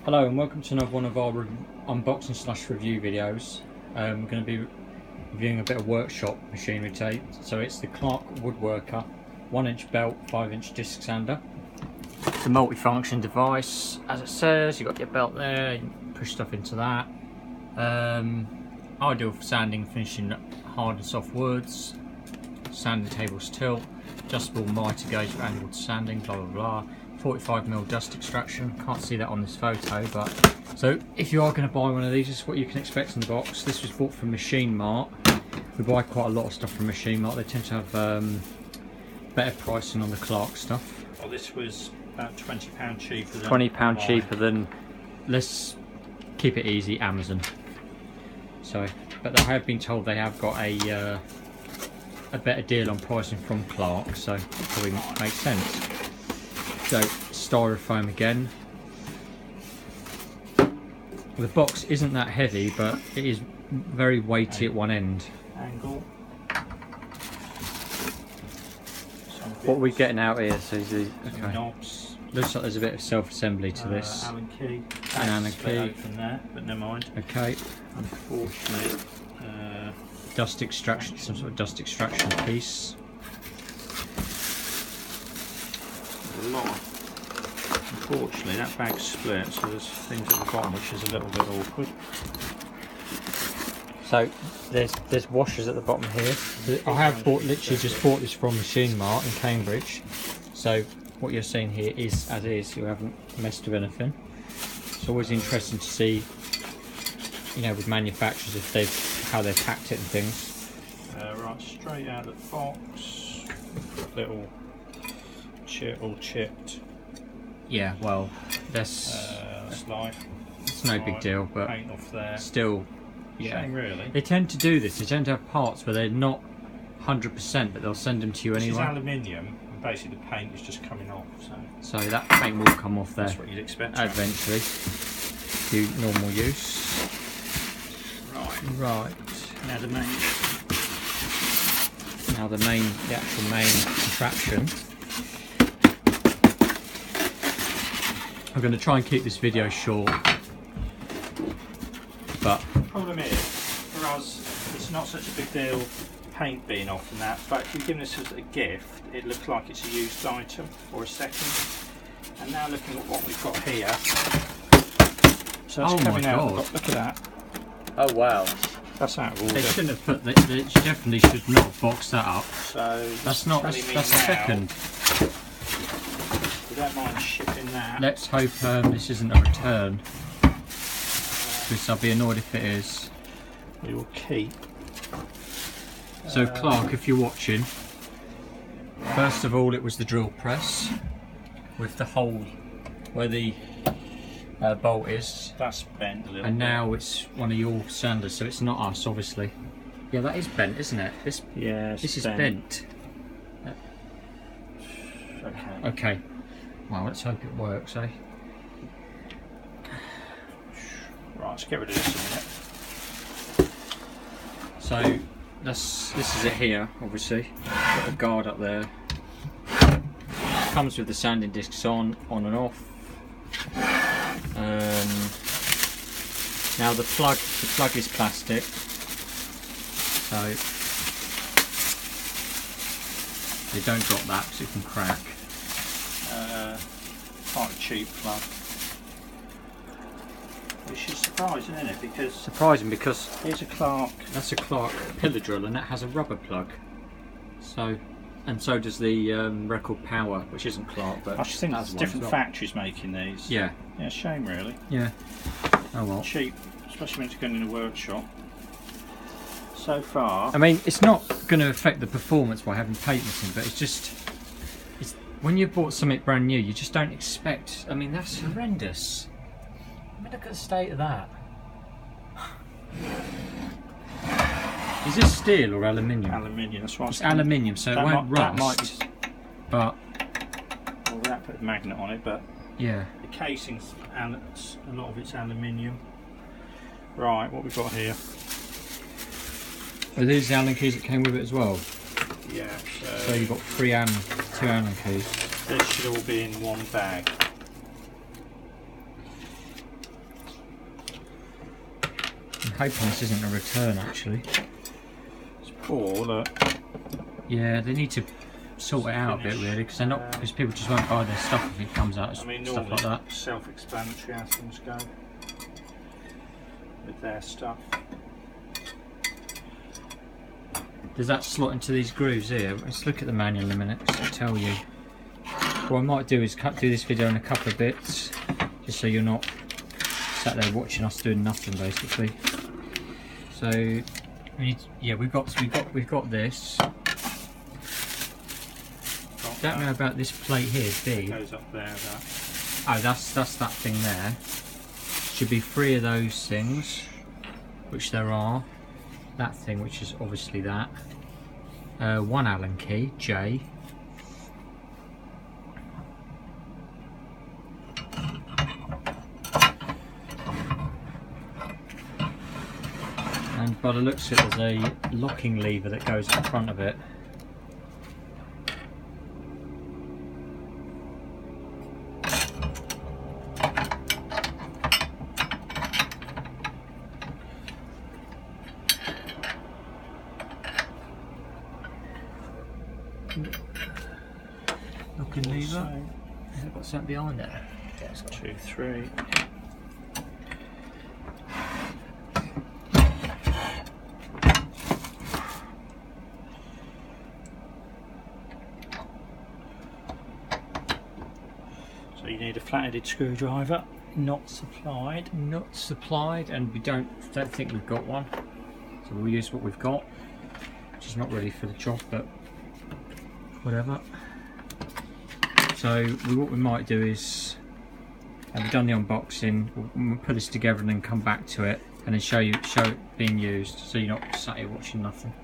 Hello and welcome to another one of our unboxing slash review videos. We're going to be reviewing a bit of workshop machinery today. So it's the Clarke Woodworker 1-inch belt 5-inch disc sander. It's a multi-function device. As it says, you've got your belt there, you can push stuff into that. Ideal for sanding, finishing hard and soft woods, sanding tables tilt, adjustable mitre gauge for angled sanding, blah blah blah. 45mm dust extraction. Can't see that on this photo, but so if you are going to buy one of these, this is what you can expect in the box. This was bought from Machine Mart. We buy quite a lot of stuff from Machine Mart. They tend to have better pricing on the Clarke stuff. Well, this was about £20 cheaper than £20 cheaper than, let's keep it easy, Amazon. So, but I have been told they have got a better deal on pricing from Clarke, so it probably makes sense. So, styrofoam again. The box isn't that heavy, but it is very weighty at one end. Angle. What are we getting out here? So these, okay. Knobs. Looks like there's a bit of self-assembly to this. Allen key. An Allen key. Open there, but never mind. Okay. Unfortunately, dust extraction, some sort of dust extraction piece. Unfortunately, that bag's split, so there's things at the bottom which is a little bit awkward. So there's washers at the bottom here. I have literally just bought this from Machine Mart in Cambridge. So what you're seeing here is as is. You haven't messed with anything. It's always interesting to see, you know, with manufacturers if how they've packed it and things. Right, straight out of the box. Little all chipped. Yeah, well, that's life. it's no big deal, but paint off there. Still, yeah. Shame, really. They tend to do this. They tend to have parts where they're not 100%, but they'll send them to you anyway. This is aluminium, and basically the paint is just coming off. So that paint will come off there. That's what you'd expect. Eventually, to normal use. Right. Now the actual main contraption. I'm going to try and keep this video short, but the problem is, for us, it's not such a big deal paint being off and that, but if you're giving this as a gift, it looks like it's a used item or a second. And now looking at what we've got here, so that's coming out. Look at that. Oh wow. That's out of order. They shouldn't have put. They definitely should not have boxed that up. So that's not. That's a second. We don't mind shipping that. Let's hope this isn't a return, because I'll be annoyed if it is. We will keep. So Clarke, if you're watching, first of all, it was the drill press with the hole where the bolt is. That's bent a little. And now it's one of your sanders, so it's not us, obviously. Yeah, that is bent, isn't it? This is bent. Okay. Okay. Well, let's hope it works, eh? Right, let's get rid of this a minute. So this is it here, obviously. Got a guard up there. Comes with the sanding discs on and off. Now the plug is plastic, so they don't drop that because it can crack. Quite a cheap plug, which is surprising, isn't it? Surprising because here's a Clarke. That's a Clarke pillar drill, and that has a rubber plug. So, and so does the Record Power, which isn't Clarke, but I just think there's different factories making these. Yeah. Yeah, shame really. Yeah. Oh well. Cheap, especially when it's going in a workshop. So far. I mean, it's not going to affect the performance by having paint missing, but it's just. When you bought something brand new, you just don't expect. I mean, that's horrendous. I mean, look at the state of that. Is this steel or aluminium? Aluminium. That's why it's aluminium, so it won't rust. But well, without putting a magnet on it, but yeah, the casing's a lot of it's aluminium. Right, what we've got here. Are these the Allen keys that came with it as well? Yeah. So you've got two Allen keys. This should all be in one bag. hoping this isn't a return actually. It's poor, look. Yeah, they need to sort it out a bit really, because they're not, because people just won't buy their stuff if it comes out as stuff like that. Self-explanatory how things go with their stuff. Does that slot into these grooves here? Let's look at the manual in a minute to tell you. What I might do is do this video in a couple of bits, just so you're not sat there watching us doing nothing basically. So we've got this. Don't know about this plate here, B. Goes up there. That. Oh, that's that thing there. Should be 3 of those things, which there are. That thing, which is obviously that. 1 Allen key, J. And by the looks of it, there's a locking lever that goes in front of it. Locking lever. Has it got something behind there? Yeah, it's got 2, 3. So you need a flat-headed screwdriver, not supplied. Not supplied, and we don't think we've got one. So we'll use what we've got, which is not really for the job, but whatever. So what we might do is, we've done the unboxing, we'll put this together and then come back to it and then show it being used, so you're not sat here watching nothing.